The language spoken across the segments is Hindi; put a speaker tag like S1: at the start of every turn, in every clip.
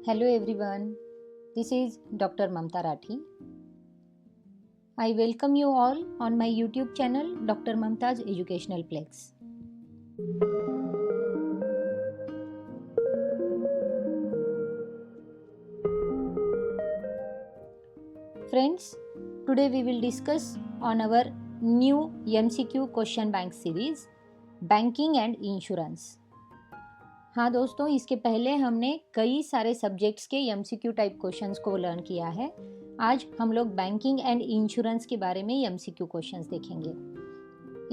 S1: Hello everyone, this is Dr. Mamta Rathi. I welcome you all on my YouTube channel Dr. Mamta's Educational Plex. Friends, today we will discuss on our new MCQ question bank series Banking and Insurance. हाँ दोस्तों, इसके पहले हमने कई सारे सब्जेक्ट्स के MCQ टाइप क्वेश्चंस को लर्न किया है. आज हम लोग बैंकिंग एंड इंश्योरेंस के बारे में MCQ क्वेश्चंस देखेंगे.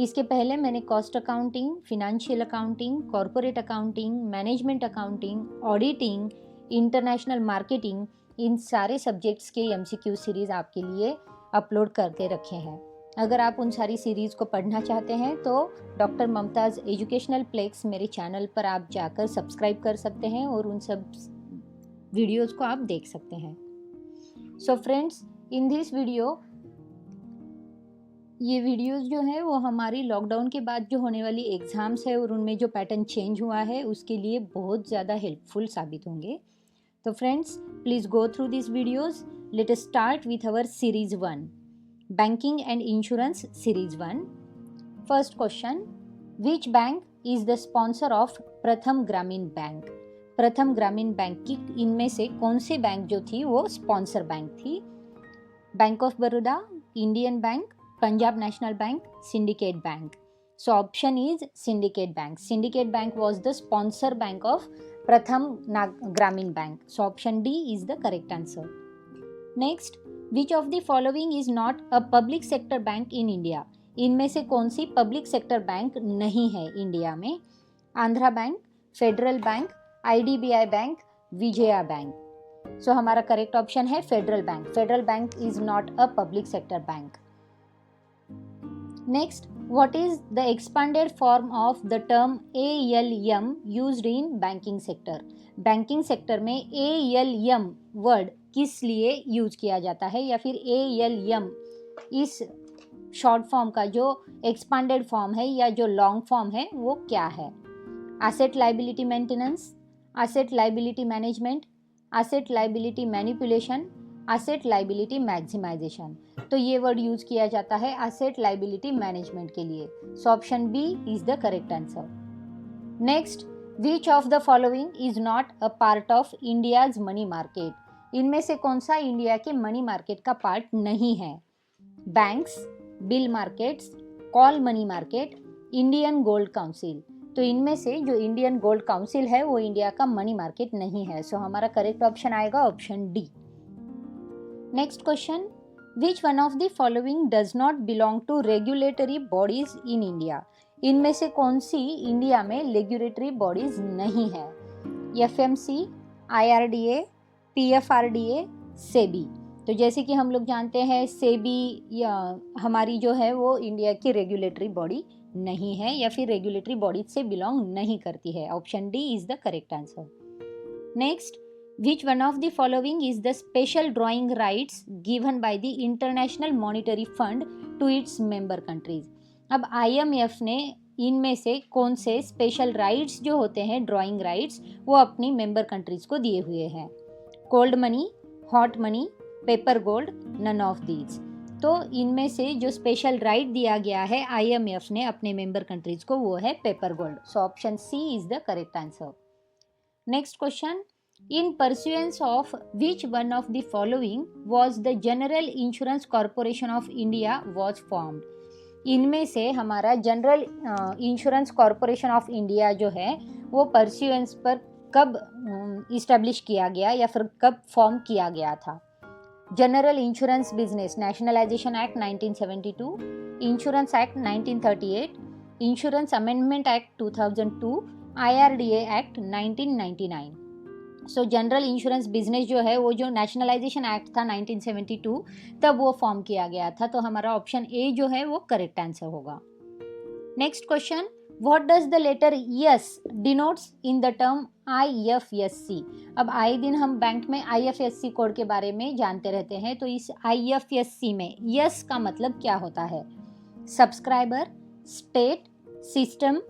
S1: इसके पहले मैंने cost accounting, financial accounting, corporate accounting, management accounting, auditing, international marketing, इन सारे सब्जेक्ट्स के MCQ सीरीज़ आपके लिए अपलोड करके रखे हैं. अगर आप उन सारी सीरीज़ को पढ़ना चाहते हैं तो डॉक्टर ममताज़ एजुकेशनल प्लेक्स मेरे चैनल पर आप जाकर सब्सक्राइब कर सकते हैं और उन सब वीडियोज़ को आप देख सकते हैं. So friends, in this video ये वीडियोज़ जो है वो हमारी लॉकडाउन के बाद जो होने वाली एग्ज़ाम्स है और उनमें जो पैटर्न चेंज हुआ है उसके लिए बहुत ज़्यादा हेल्पफुल साबित होंगे. तो friends, please go through this videos. Let us start with our series 1. Banking and Insurance Series 1. First question, which bank is the sponsor of प्रथम ग्रामीण बैंक? प्रथम ग्रामीण बैंक की इनमें से कौन से बैंक जो थी वो स्पॉन्सर बैंक थी? Bank of Baroda, Indian bank, Punjab national bank, syndicate bank. So option is Syndicate Bank. Syndicate Bank was the sponsor bank of Pratham Gramin Bank. So option D is the correct answer. Next, which of the following is not a public sector bank in India? इनमें से कौन सी पब्लिक सेक्टर बैंक नहीं है इंडिया में? Andhra bank, federal bank, IDBI bank, Vijaya bank. So हमारा करेक्ट ऑप्शन है federal bank. Federal bank is not a public sector bank. Next, what is the expanded form of the term ALM used in banking sector? Banking sector में ALM वर्ड किस लिए यूज किया जाता है या फिर ALM इस शॉर्ट फॉर्म का जो एक्सपांडेड फॉर्म है या जो लॉन्ग फॉर्म है वो क्या है? Asset liability maintenance, asset liability management, asset liability manipulation, asset liability maximisation. तो ये वर्ड यूज किया जाता है एसेट लाइबिलिटी मैनेजमेंट के लिए. So option B is the correct answer. Next, which of the following is not a part of India's money market? इनमें से कौन सा इंडिया के मनी मार्केट का पार्ट नहीं है? Banks, bill markets, call money market, Indian gold council. तो इनमें से जो इंडियन गोल्ड काउंसिल है वो इंडिया का मनी मार्केट नहीं है. सो हमारा करेक्ट ऑप्शन आएगा option D. Next question, which one of the following does not belong to regulatory bodies in India? इनमें से कौन सी इंडिया में रेगुलेटरी बॉडीज नहीं है? FMC, IRDA, PFRDA, SEBI. तो जैसे कि हम लोग जानते हैं सेबी या हमारी जो है वो इंडिया की रेगुलेटरी बॉडी नहीं है या फिर रेगुलेटरी बॉडी से बिलोंग नहीं करती है. Option D is the correct answer. Next, which one of the following is the special drawing rights given by the International Monetary Fund to its member countries? अब IMF ने इनमें से कौन से स्पेशल राइट्स जो होते हैं ड्राइंग राइट्स वो अपनी मेंबर कंट्रीज को दिए हुए हैं? Cold money, hot money, paper gold, none of these. तो इनमें से जो स्पेशल राइट दिया गया है IMF ने अपने मेंबर कंट्रीज को वो है paper gold. So option C is the correct answer. Next question, in pursuance of which one of the following was the General Insurance Corporation of India was formed? इनमें से हमारा general insurance corporation of India जो है वो परस्यूएंस पर कब इस्टेब्लिश किया गया या फिर कब फॉर्म किया गया था? General insurance business nationalisation act 1972, insurance act 1938, insurance amendment act 2002, IRDA act 1999. सो जनरल इंश्योरेंस बिजनेस जो है वो जो नेशनलाइजेशन एक्ट था 1972 तब वो फॉर्म किया गया था. तो हमारा ऑप्शन ए जो है वो करेक्ट आंसर होगा. Next question, what does the letter S denotes in the term IFSC? अब आए दिन हम बैंक में IFSC कोड के बारे में जानते रहते हैं. तो इस IFSC में यस का मतलब क्या होता है? Subscriber, state, system,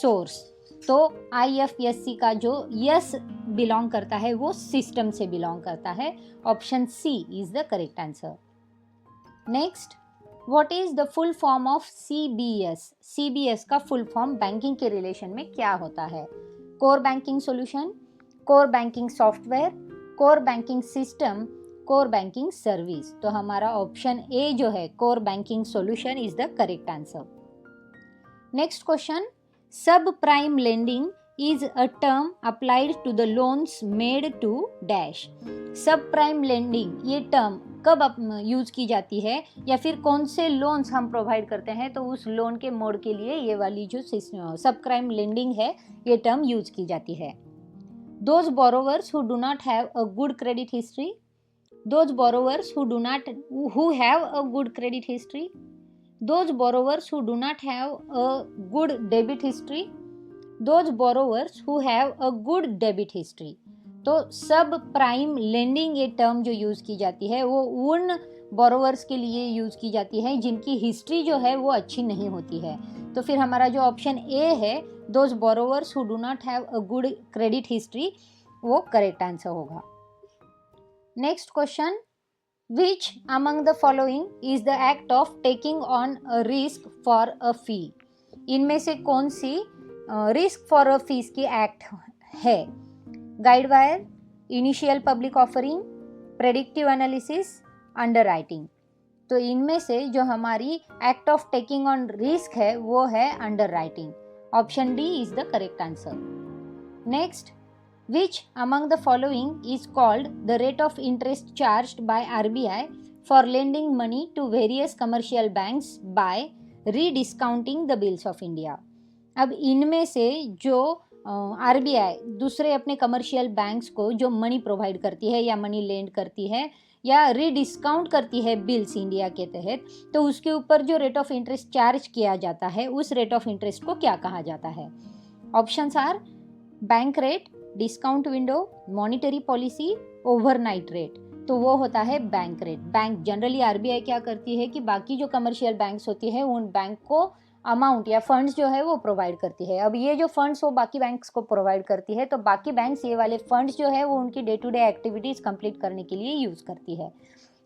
S1: source. तो IFSC का जो यस बिलोंग करता है वो सिस्टम से बिलोंग करता है। Option C is the correct answer. Next, what is the full form of CBS? CBS का फुल फॉर्म बैंकिंग के रिलेशन में क्या होता है? Core banking solution, core banking software, core banking system, core banking service. तो हमारा ऑप्शन ए जो है core banking solution is the correct answer. Next question, sub prime lending is a term applied to the loans made to dash। सब प्राइम लेंडिंग ये टर्म कब यूज की जाती है या फिर कौन से लोन्स हम प्रोवाइड करते हैं तो उस लोन के मोड के लिए ये वाली जो सब प्राइम लेंडिंग है ये टर्म यूज की जाती है। Those borrowers who do not have a good credit history, those borrowers who have a good credit history, those borrowers who do not have a good debit history, those borrowers who have a good debit history। तो सब प्राइम लेंडिंग ये टर्म जो यूज़ की जाती है वो उन बोरोवर्स के लिए यूज़ की जाती है जिनकी हिस्ट्री जो है वो अच्छी नहीं होती है। तो फिर हमारा जो ऑप्शन ए है those borrowers who do not have a good credit history वो करेक्ट आंसर होगा। Next question, which among the following is the act of taking on a risk for a fee? इनमें से कौन सी रिस्क फॉर अ फीस की एक्ट है? Guide wire, initial public offering, predictive analysis, underwriting. तो इनमें से जो हमारी act of taking on risk है वो है underwriting. Option D is the correct answer. Next, which among the following is called the rate of interest charged by RBI for lending money to various commercial banks by rediscounting the bills of India? अब इनमें से जो RBI दूसरे अपने कमर्शियल बैंक्स को जो मनी प्रोवाइड करती है या मनी लेंड करती है या रीडिस्काउंट करती है बिल्स इंडिया के तहत, तो उसके ऊपर जो रेट ऑफ इंटरेस्ट चार्ज किया जाता है उस रेट ऑफ इंटरेस्ट को क्या कहा जाता है? Options are bank rate, discount window, monetary policy, overnight rate. तो वो होता है bank rate. Bank generally RBI क्या करती है कि बाकी जो कमर्शियल बैंक्स होती है उन बैंक को अमाउंट या फंड्स जो है वो प्रोवाइड करती है। अब ये जो फंड्स वो बाकी बैंक्स को प्रोवाइड करती है तो बाकी बैंक्स ये वाले फंड्स जो है वो उनकी day to day activities complete करने के लिए यूज़ करती है।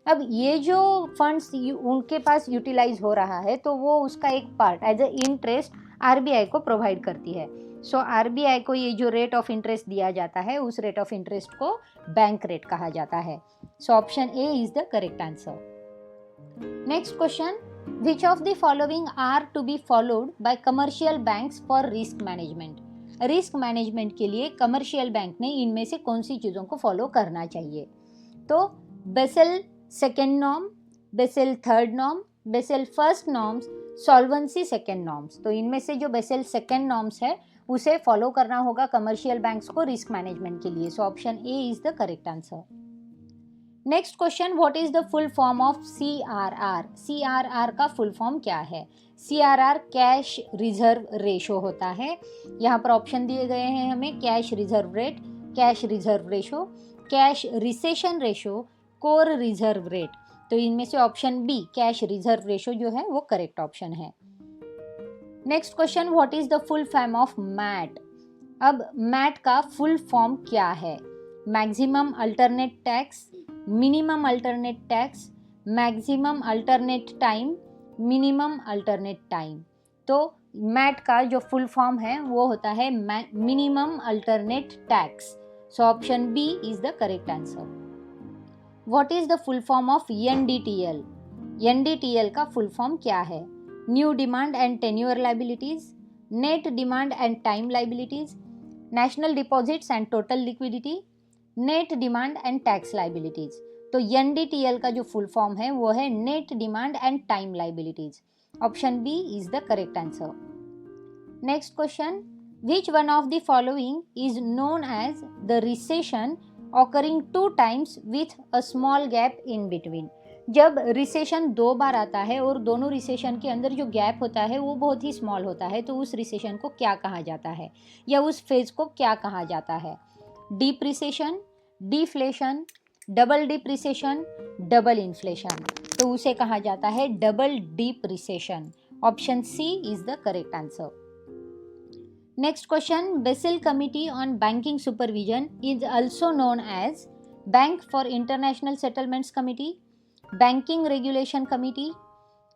S1: अब ये जो फंड्स उनके पास यूटिलाइज हो रहा है तो वो उसका एक part as a interest RBI को प्रोवाइड करती है। सो RBI को ये जो रेट ऑफ इंटरेस्ट दिया जाता है उस रेट ऑफ इंटरेस्ट को बैंक रेट कहा जाता है। So option A is the correct answer. Next question, Which of the following are to be followed by commercial banks for risk management? Risk management के लिए कमर्शियल बैंक ने इनमें से कौन सी चीज़ों को फॉलो करना चाहिए? तो Bessel second norm, Bessel third norm, Bessel first norms, solvency second norms. तो इनमें से जो बेसेल सेकेंड नॉर्म्स है उसे फॉलो करना होगा कमर्शियल बैंक्स को रिस्क मैनेजमेंट के लिए। So option A is the correct answer. Next question, what is the full form of CRR? CRR का फुल फॉर्म क्या है? CRR कैश रिजर्व रेशो होता है। यहाँ पर ऑप्शन दिए गए हैं हमें, cash reserve rate, cash reserve ratio, cash recession ratio, core reserve rate. तो इनमें से option B cash reserve ratio जो है वो करेक्ट ऑप्शन है। Next question, what is the full form of MAT? अब MAT का फुल फॉर्म क्या है? Maximum alternate tax, minimum alternate tax, maximum alternate time, minimum alternate time. तो MAT का जो फुल फॉर्म है वो होता है minimum alternate tax. So option B is the correct answer. What is the full form of NDTL? NDTL का फुल फॉर्म क्या है? New demand and tenure liabilities, net demand and time liabilities, national deposits and total liquidity, net demand and tax liabilities. तो NDTL का जो फुल फॉर्म है वो है net demand and time liabilities. Option B is the correct answer. Next question, which one of the following is known as the recession occurring 2 times with a small gap in between? जब रिसेशन 2 बार आता है और दोनों रिसेशन के अंदर जो गैप होता है वो बहुत ही स्मॉल होता है तो उस रिसेशन को क्या कहा जाता है या उस फेज को क्या कहा जाता है? Depreciation, deflation, double depreciation, double inflation. तो उसे कहा जाता है double depreciation. Option C is the correct answer. Next question, Basel committee on banking supervision is also known as bank for international settlements committee, banking regulation committee,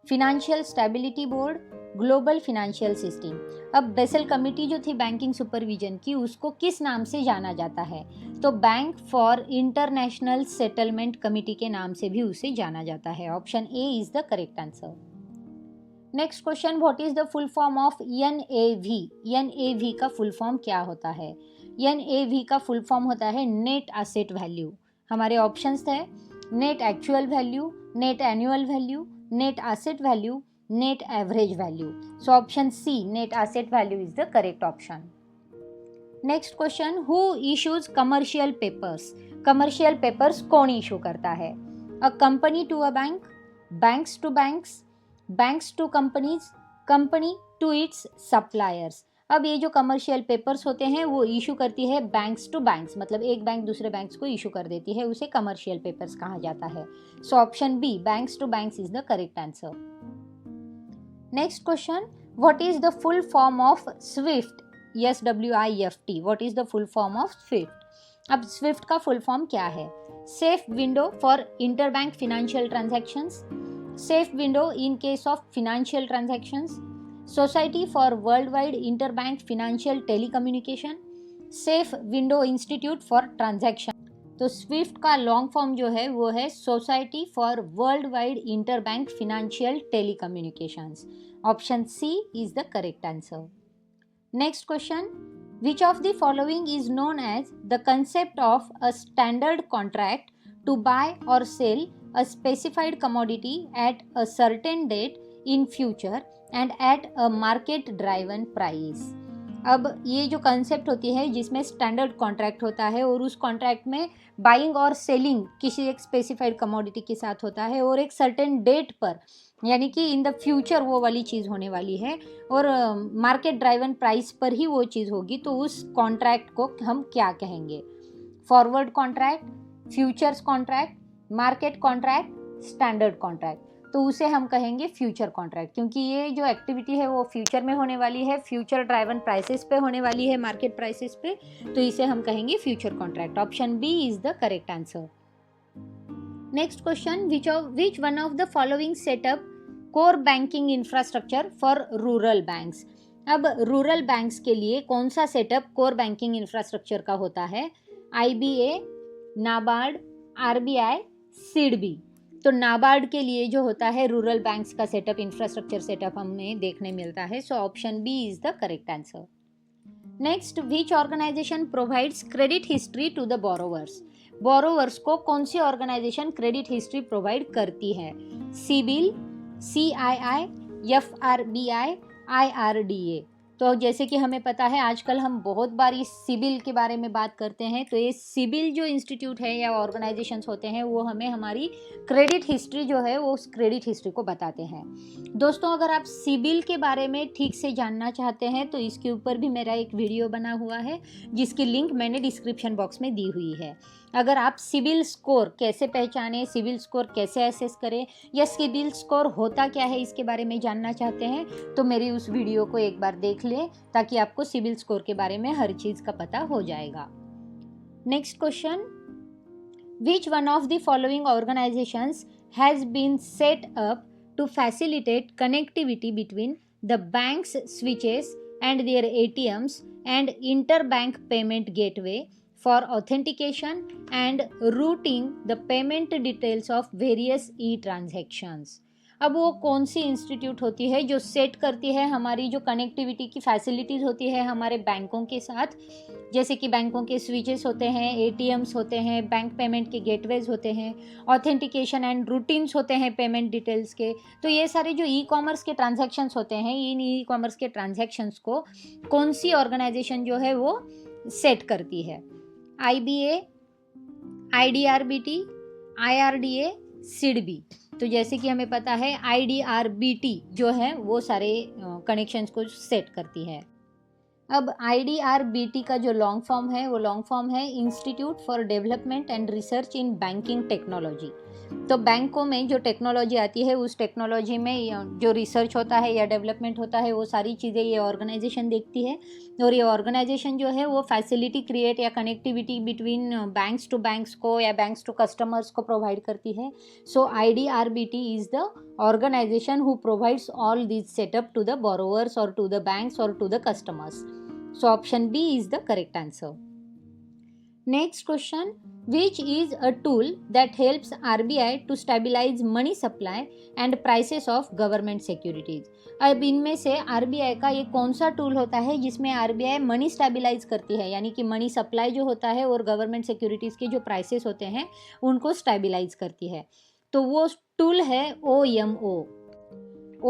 S1: financial stability board, global financial system. अब बेसल कमेटी जो थी बैंकिंग सुपरविजन की, उसको किस नाम से जाना जाता है? तो bank for international settlement committee के नाम से भी उसे जाना जाता है। Option A is the correct answer. Next question, what is the full form of NAV? NAV का फुल फॉर्म क्या होता है? एनएवी का फुल फॉर्म होता है नेट एसेट वैल्यू। हमारे ऑप्शंस थे net actual value, net annual value, net asset value, net average value. So option C net asset value is the correct option. Next question, who issues commercial papers? Commercial papers कौन इशू करता है? A company to a bank, banks to banks, banks to companies, company to its suppliers. अब ये जो कमर्शियल पेपर्स होते हैं वो इशू करती है बैंक्स टू बैंक्स, मतलब एक बैंक दूसरे बैंक्स को इशू कर देती है, उसे कमर्शियल पेपर्स कहा जाता है। So option B banks to banks is the correct answer. Next question, what is the full form of SWIFT? SWIFT, what is the full form of SWIFT? अब स्विफ्ट का फुल फॉर्म क्या है? Safe window for interbank financial transactions, safe window in case of financial transactions, society for worldwide interbank financial telecommunication, safe window institute for transaction। तो स्विफ्ट का लॉन्ग फॉर्म जो है वो है society for world wide interbank financial telecommunications. Option C is the correct answer. Next question, which of the following is known as the concept of a standard contract to buy और sell a specified commodity at a certain date in future and at a market driven price। अब ये जो कंसेप्ट होती है जिसमें स्टैंडर्ड कॉन्ट्रैक्ट होता है और उस कॉन्ट्रैक्ट में बाइंग और सेलिंग किसी एक स्पेसिफाइड कमोडिटी के साथ होता है और एक सर्टेन डेट पर, यानी कि इन द फ्यूचर वो वाली चीज़ होने वाली है और मार्केट ड्राइवन प्राइस पर ही वो चीज़ होगी, तो उस कॉन्ट्रैक्ट को हम क्या कहेंगे? Forward contract, futures contract, market contract, standard contract. तो उसे हम कहेंगे फ्यूचर कॉन्ट्रैक्ट, क्योंकि ये जो एक्टिविटी है वो फ्यूचर में होने वाली है, फ्यूचर ड्राइवन प्राइसेस पे होने वाली है, मार्केट प्राइसेस पे, तो इसे हम कहेंगे future contract. Option B is the correct answer. Next question, which one of the following setup core banking infrastructure for rural banks? अब रूरल बैंक्स के लिए कौन सा सेटअप कोर बैंकिंग इंफ्रास्ट्रक्चर का होता है? IBA, NABARD, RBI, SIDBI. तो नाबार्ड के लिए जो होता है रूरल बैंक्स का सेटअप, इंफ्रास्ट्रक्चर सेटअप हमें देखने मिलता है। So option B is the correct answer. Next, which organisation provides credit history to the borrowers? Borrowers को कौन सी ऑर्गेनाइजेशन क्रेडिट हिस्ट्री प्रोवाइड करती है? CIBIL, CII, FRBI, IRDA। तो जैसे कि हमें पता है आजकल हम बहुत बार इस सिबिल के बारे में बात करते हैं, तो ये सिबिल जो इंस्टीट्यूट है या ऑर्गेनाइजेशंस होते हैं वो हमें हमारी क्रेडिट हिस्ट्री जो है वो उस क्रेडिट हिस्ट्री को बताते हैं। दोस्तों, अगर आप सिबिल के बारे में ठीक से जानना चाहते हैं तो इसके ऊपर भी मेरा एक वीडियो बना हुआ है जिसकी लिंक मैंने डिस्क्रिप्शन बॉक्स में दी हुई है। अगर आप सिबिल स्कोर कैसे पहचानें, सिबिल स्कोर कैसे एसेस करें या सिबिल स्कोर होता क्या है इसके बारे में जानना चाहते हैं तो मेरी उस वीडियो को एक बार देख लें, ताकि आपको सिबिल स्कोर के बारे में हर चीज़ का पता हो जाएगा। Next question, which one of the following organisations has been set up to facilitate connectivity between the banks switches and their ATMs and interbank payment gateway for authentication and routing the payment details of various e-transactions। अब वो कौन सी इंस्टीट्यूट होती है जो सेट करती है हमारी जो कनेक्टिविटी की फैसिलिटीज़ होती है हमारे बैंकों के साथ, जैसे कि बैंकों के स्विचेस होते हैं, ATMs होते हैं, बैंक पेमेंट के गेटवेज होते हैं, ऑथेंटिकेशन एंड रूटीन्स होते हैं पेमेंट डिटेल्स के। तो ये सारे जो ई-कॉमर्स के ट्रांजैक्शंस होते हैं, इन ई-कॉमर्स के ट्रांजैक्शंस को कौन सी ऑर्गेनाइजेशन जो है वो सेट करती है? IBA, IDRBT, IRDA, SIDBI. तो जैसे कि हमें पता है IDRBT जो है वो सारे कनेक्शंस को सेट करती है। अब IDRBT का जो लॉन्ग फॉर्म है वो लॉन्ग फॉर्म है institute for development and research in banking technology. तो बैंकों में जो टेक्नोलॉजी आती है उस टेक्नोलॉजी में जो रिसर्च होता है या डेवलपमेंट होता है वो सारी चीज़ें ये ऑर्गेनाइजेशन देखती है। और ये ऑर्गेनाइजेशन जो है वो फैसिलिटी क्रिएट या connectivity between banks to banks को या बैंक्स टू कस्टमर्स को प्रोवाइड करती है। So IDRBT is the organization who provides all these setup to the borrowers or to the banks or to the customers. So option B is the correct answer. Next question, which is a tool that helps RBI to stabilize money supply and prices of government securities. अब इनमें से RBI का ये कौन सा टूल होता है जिसमें RBI मनी स्टेबलाइज करती है, यानी कि मनी सप्लाई जो होता है और गवर्नमेंट सिक्योरिटीज़ के जो प्राइसेस होते हैं उनको स्टेबलाइज करती है। तो वो टूल है OMO।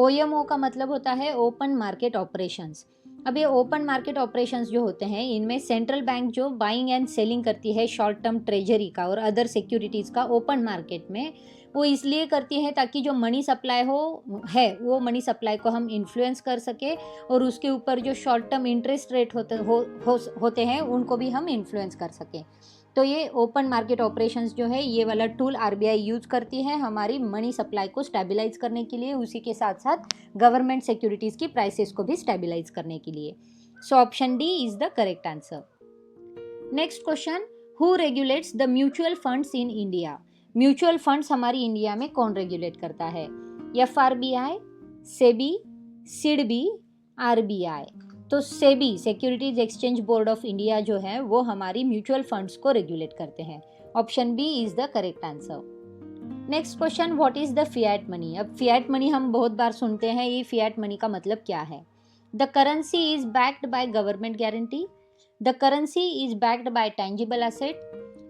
S1: OMO का मतलब होता है ओपन मार्केट ऑपरेशंस। अब ये ओपन मार्केट ऑपरेशंस जो होते हैं इनमें सेंट्रल बैंक जो बाइंग एंड सेलिंग करती है शॉर्ट टर्म ट्रेजरी का और अदर सिक्योरिटीज़ का ओपन मार्केट में, वो इसलिए करती है ताकि जो मनी सप्लाई वो मनी सप्लाई को हम इन्फ्लुएंस कर सके और उसके ऊपर जो शॉर्ट टर्म इंटरेस्ट रेट होते हैं उनको भी हम इन्फ्लुएंस कर सकें। तो ये ओपन मार्केट ऑपरेशंस जो है ये वाला टूल RBI यूज़ करती है हमारी मनी सप्लाई को स्टेबलाइज करने के लिए, उसी के साथ साथ गवर्नमेंट सिक्योरिटीज़ की प्राइसेस को भी स्टेबलाइज करने के लिए। So option D is the correct answer. Next question, who regulates the mutual funds in India? Mutual funds हमारी इंडिया में कौन रेगुलेट करता है? FRBI, SEBI, SIDBI, RBI। तो SEBI securities exchange board of India जो है वो हमारी म्यूचुअल फंड्स को रेगुलेट करते हैं। Option B is the correct answer. Next question, what is the fiat money? अब फिएट मनी हम बहुत बार सुनते हैं, ये फिएट मनी का मतलब क्या है? The currency is backed by government guarantee, the currency is backed by tangible asset,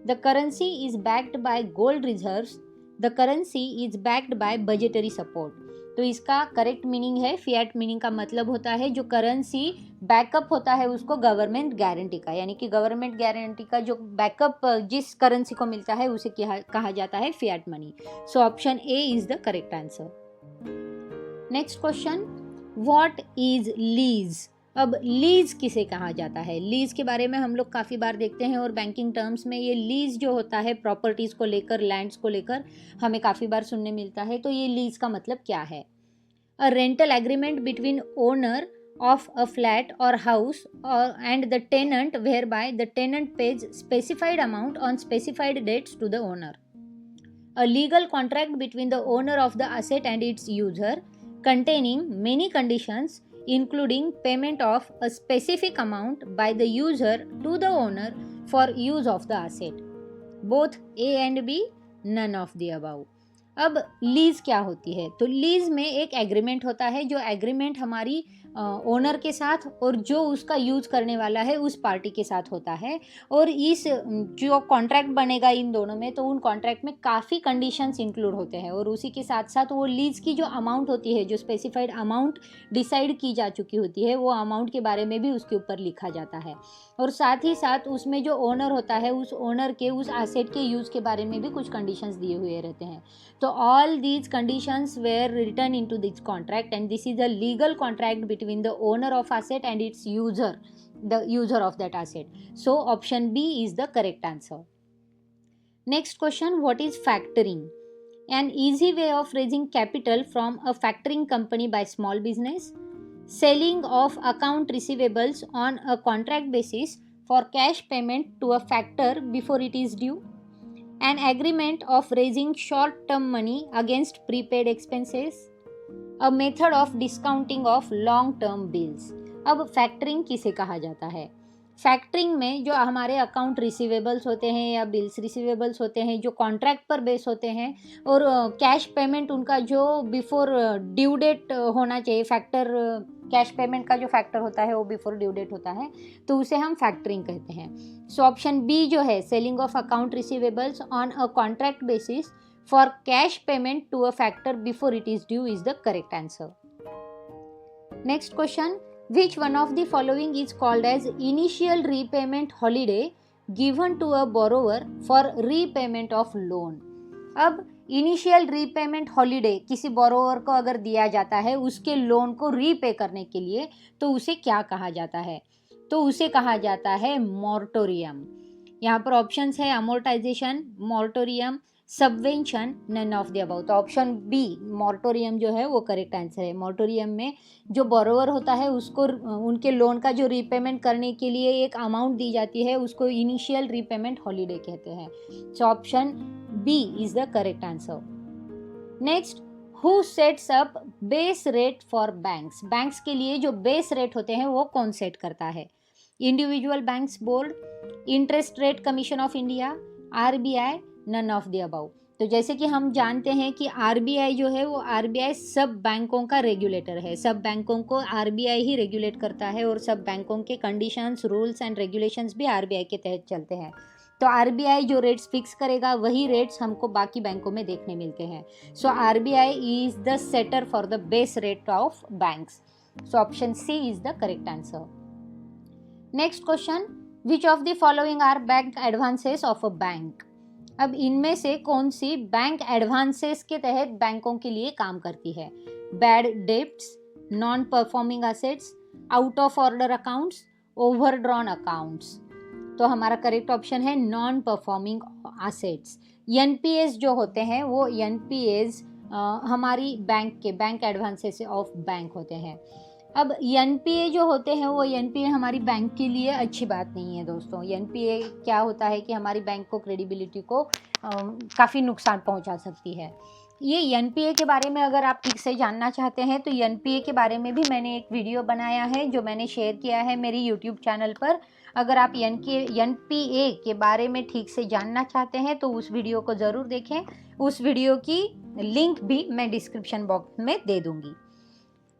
S1: the currency is backed by gold reserves, the currency is backed by budgetary support. तो इसका करेक्ट मीनिंग है, फिएट मीनिंग का मतलब होता है जो करेंसी बैकअप होता है उसको गवर्नमेंट गारंटी का, यानी कि गवर्नमेंट गारंटी का जो बैकअप जिस करेंसी को मिलता है उसे कहा जाता है fiat money. So option A is the correct answer. Next question, what is lease? अब लीज किसे कहा जाता है? लीज के बारे में हम लोग काफ़ी बार देखते हैं और बैंकिंग टर्म्स में ये लीज जो होता है प्रॉपर्टीज़ को लेकर, लैंड्स को लेकर हमें काफ़ी बार सुनने मिलता है। तो ये लीज का मतलब क्या है? अ rental agreement between owner of a flat or house and the tenant whereby the tenant pays specified amount on specified dates to the owner. A legal contract between the owner of the asset and its user containing many conditions including payment of a specific amount by the user to the owner for use of the asset. Both A and B, none of the above. अब लीज़ क्या होती है? तो लीज़ में एक एग्रीमेंट होता है, जो एग्रीमेंट हमारी ओनर के साथ और जो उसका यूज़ करने वाला है उस पार्टी के साथ होता है। और इस जो कॉन्ट्रैक्ट बनेगा इन दोनों में, तो उन कॉन्ट्रैक्ट में काफ़ी कंडीशंस इंक्लूड होते हैं और उसी के साथ साथ वो लीज़ की जो अमाउंट होती है, जो स्पेसिफाइड अमाउंट डिसाइड की जा चुकी होती है, वो अमाउंट के बारे में भी उसके ऊपर लिखा जाता है। और साथ ही साथ उसमें जो ओनर होता है उस ओनर के उस एसेट के यूज़ के बारे में भी कुछ कंडीशंस दिए हुए रहते हैं। तो all these conditions were written into this contract and this is a legal contract between the owner of asset and its user, the user of that asset. So option B is the correct answer. Next question, what is factoring? An easy way of raising capital from a factoring company by small business. Selling of account receivables on a contract basis for cash payment to a factor before it is due. An agreement of raising short-term money against prepaid expenses. A method of discounting of long-term bills. अब फैक्टरिंग किसे कहा जाता है? फैक्टरिंग में जो हमारे अकाउंट रिसीवेबल्स होते हैं या बिल्स रिसीवेबल्स होते हैं जो कॉन्ट्रैक्ट पर बेस होते हैं और कैश पेमेंट उनका जो बिफोर ड्यू डेट होना चाहिए, फैक्टर कैश पेमेंट का जो फैक्टर होता है वो बिफोर ड्यू डेट होता है, तो उसे हम फैक्टरिंग कहते हैं। सो ऑप्शन बी जो है, selling of account receivables on a contract basis for cash payment to a factor before it is due is the correct answer. Next question, which one of the following is called as initial repayment holiday given to a borrower for repayment of loan? अब इनिशियल रीपेमेंट हॉलीडे किसी बोरोवर को अगर दिया जाता है उसके लोन को रीपे करने के लिए, तो उसे क्या कहा जाता है? तो उसे कहा जाता है मॉर्टोरियम। यहाँ पर ऑप्शंस है amortisation, moratorium, subvention, none of the above. तो ऑप्शन बी मॉर्टोरियम जो है वो करेक्ट आंसर है। मॉर्टोरियम में जो बोरोवर होता है उसको उनके लोन का जो रीपेमेंट करने के लिए एक अमाउंट दी जाती है उसको इनिशियल रीपेमेंट हॉलीडे कहते हैं। So option B is the correct answer. Next, who sets up base rate for banks? Banks के लिए जो बेस रेट होते हैं वो कौन सेट करता है? Individual banks board, interest rate commission of India, RBI, none of the above. तो जैसे कि हम जानते हैं कि आरबीआई जो है वो आरबीआई सब बैंकों का रेगुलेटर है। सब बैंकों को आरबीआई ही रेगुलेट करता है और सब बैंकों के कंडीशंस, रूल्स एंड रेगुलेशंस भी आरबीआई के तहत चलते हैं। तो आरबीआई जो रेट्स फिक्स करेगा वही रेट्स हमको बाकी बैंकों में देखने मिलते हैं। So RBI is the setter for the base rate of banks. So option C is the correct answer. Next question, which of the following are bank advances of a bank? अब इनमें से कौन सी बैंक एडवांसेस के तहत बैंकों के लिए काम करती है? Bad debts, non performing assets, out of order accounts, overdrawn accounts. तो हमारा करेक्ट ऑप्शन है नॉन परफॉर्मिंग असेट्स। एनपीएस जो होते हैं वो एनपीएस हमारी बैंक एडवांसेस ऑफ बैंक होते हैं। अब एनपीए जो होते हैं वो एनपीए हमारी बैंक के लिए अच्छी बात नहीं है दोस्तों। एनपीए क्या होता है कि हमारी बैंक को क्रेडिबिलिटी को काफ़ी नुकसान पहुंचा सकती है। ये एनपीए के बारे में अगर आप ठीक से जानना चाहते हैं तो एनपीए के बारे में भी मैंने एक वीडियो बनाया है जो मैंने शेयर किया है मेरी यूट्यूब चैनल पर। अगर आप एनपीए के बारे में ठीक से जानना चाहते हैं तो उस वीडियो को ज़रूर देखें। उस वीडियो की लिंक भी मैं डिस्क्रिप्शन बॉक्स में दे दूँगी।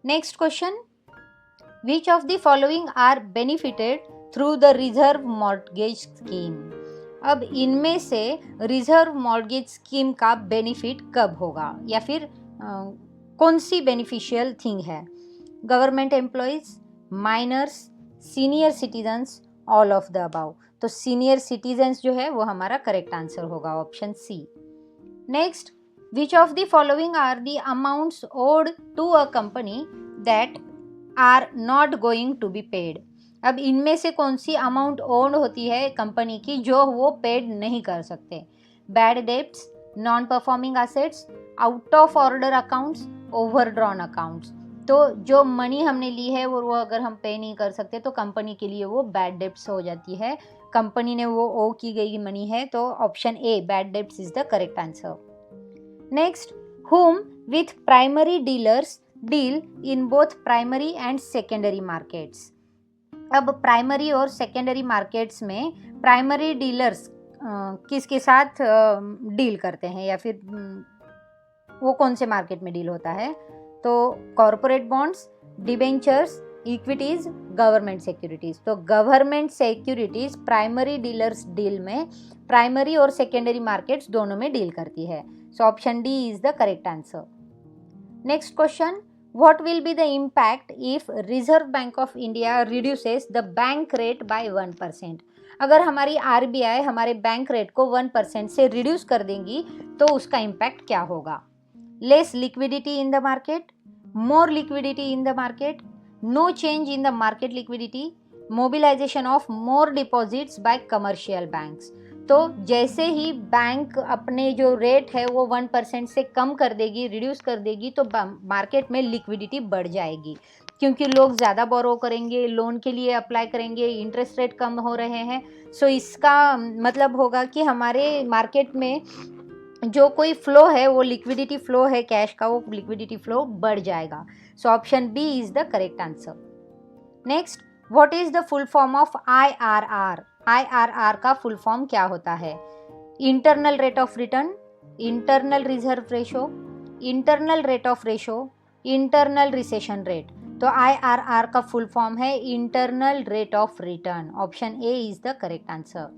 S1: Next question, Which of the following are benefited through the reserve mortgage scheme? अब इनमें से रिजर्व मॉर्गेज स्कीम का बेनिफिट कब होगा या फिर कौन सी बेनिफिशियल थिंग है? Government employees, minors, senior citizens, all of the above. तो सीनियर सिटीजन्स जो है वो हमारा करेक्ट आंसर होगा, option C. Next, which of the following are the amounts owed to a company that are not going to be paid? अब इनमें से कौन सी अमाउंट ओन होती है कंपनी की जो वो पेड नहीं कर सकते? Bad debts, non performing assets, out of order accounts, overdrawn accounts. तो जो मनी हमने ली है वो अगर हम पे नहीं कर सकते तो कंपनी के लिए वो बैड डेब्ट्स हो जाती है। कंपनी ने वो ओ की गई मनी है, तो option a bad debts is the correct answer. Next, whom with primary dealers deal in both primary and secondary markets? अब प्राइमरी और सेकेंडरी मार्केट्स में प्राइमरी डीलर्स किसके साथ डील करते हैं या फिर वो कौन से मार्केट में डील होता है? तो corporate bonds, debentures, equities, government securities. तो government securities primary dealers deal में प्राइमरी और सेकेंडरी मार्केट्स दोनों में डील करती है। So option D is the correct answer. Next question, what will be the impact if Reserve Bank of India reduces the bank rate by 1%? अगर हमारी आरबीआई हमारे बैंक रेट को 1% से रिड्यूस कर देंगी तो उसका इम्पैक्ट क्या होगा? Less liquidity in the market, more liquidity in the market, no change in the market liquidity, mobilization of more deposits by commercial banks. तो जैसे ही बैंक अपने जो रेट है वो 1% से कम कर देगी, रिड्यूस कर देगी, तो मार्केट में लिक्विडिटी बढ़ जाएगी क्योंकि लोग ज़्यादा बोरो करेंगे, लोन के लिए अप्लाई करेंगे, इंटरेस्ट रेट कम हो रहे हैं। सो इसका मतलब होगा कि हमारे मार्केट में जो कोई फ्लो है वो लिक्विडिटी फ्लो है कैश का, वो लिक्विडिटी फ्लो बढ़ जाएगा। So option B is the correct answer. Next, what is the full form of IRR? IRR का फुल फॉर्म क्या होता है? Internal rate of return, internal reserve ratio, internal rate of ratio, internal recession rate. तो IRR का फुल फॉर्म है internal rate of return. Option A is the correct answer.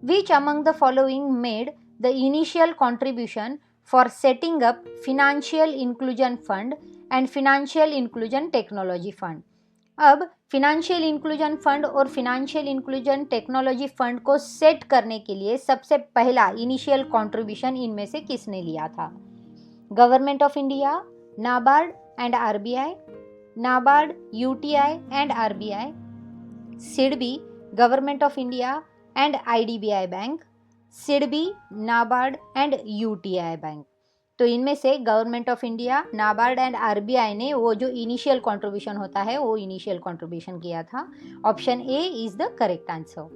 S1: Which among the following made the initial contribution for setting up financial inclusion fund and financial inclusion technology fund? अब फिनेंशियल इंक्लूजन फंड और फिनेंशियल इंक्लूजन टेक्नोलॉजी फंड को सेट करने के लिए सबसे पहला इनिशियल कंट्रीब्यूशन इनमें से किसने लिया था? Government of India, NABARD and RBI, NABARD, UTI and RBI, SIDBI, government of India and IDBI bank, SIDBI, NABARD and UTI bank. तो इनमें से government of India, NABARD and RBI ने वो जो इनिशियल कंट्रीब्यूशन होता है वो इनिशियल कंट्रीब्यूशन किया था। Option A is the correct answer.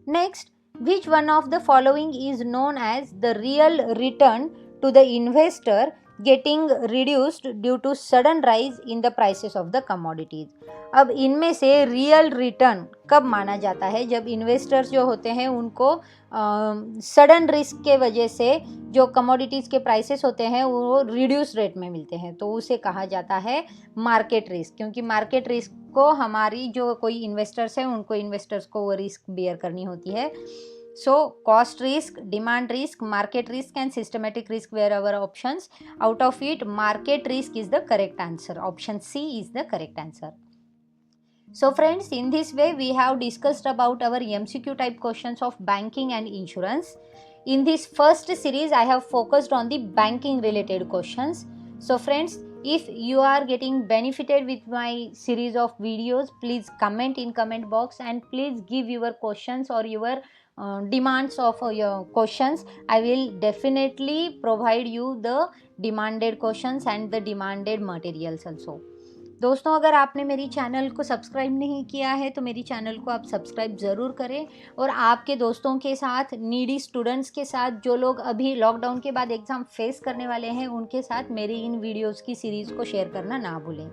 S1: Next, which one of the following is known as the real return to the investor getting reduced due to sudden rise in the prices of the commodities? अब इनमें से रियल रिटर्न कब माना जाता है? जब इन्वेस्टर्स जो होते हैं उनको सडन रिस्क के वजह से जो कमोडिटीज़ के प्राइसेस होते हैं वो रिड्यूस रेट में मिलते हैं, तो उसे कहा जाता है मार्केट रिस्क। क्योंकि मार्केट रिस्क को हमारी जो कोई इन्वेस्टर्स हैं उनको इन्वेस्टर्स को वो रिस्क बियर करनी होती है। So cost risk, demand risk, market risk and systematic risk were our options. Out of it, market risk is the correct answer. Option C is the correct answer. So friends, in this way we have discussed about our MCQ type questions of banking and insurance. In this first series I have focused on the banking related questions. So friends, if you are getting benefited with my series of videos, please comment in comment box and please give your questions or your demands of your questions. I will definitely provide you the demanded questions and the demanded materials also. दोस्तों, अगर आपने मेरी चैनल को सब्सक्राइब नहीं किया है तो मेरी चैनल को आप सब्सक्राइब ज़रूर करें और आपके दोस्तों के साथ, नीडी स्टूडेंट्स के साथ, जो लोग अभी लॉकडाउन के बाद एग्ज़ाम फेस करने वाले हैं उनके साथ मेरी इन वीडियोस की सीरीज़ को शेयर करना ना भूलें।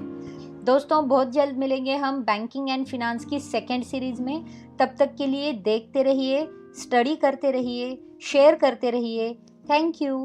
S1: दोस्तों, बहुत जल्द मिलेंगे हम बैंकिंग एंड फिनांस की सेकेंड सीरीज़ में। तब तक के लिए देखते रहिए, स्टडी करते रहिए, शेयर करते रहिए। Thank you.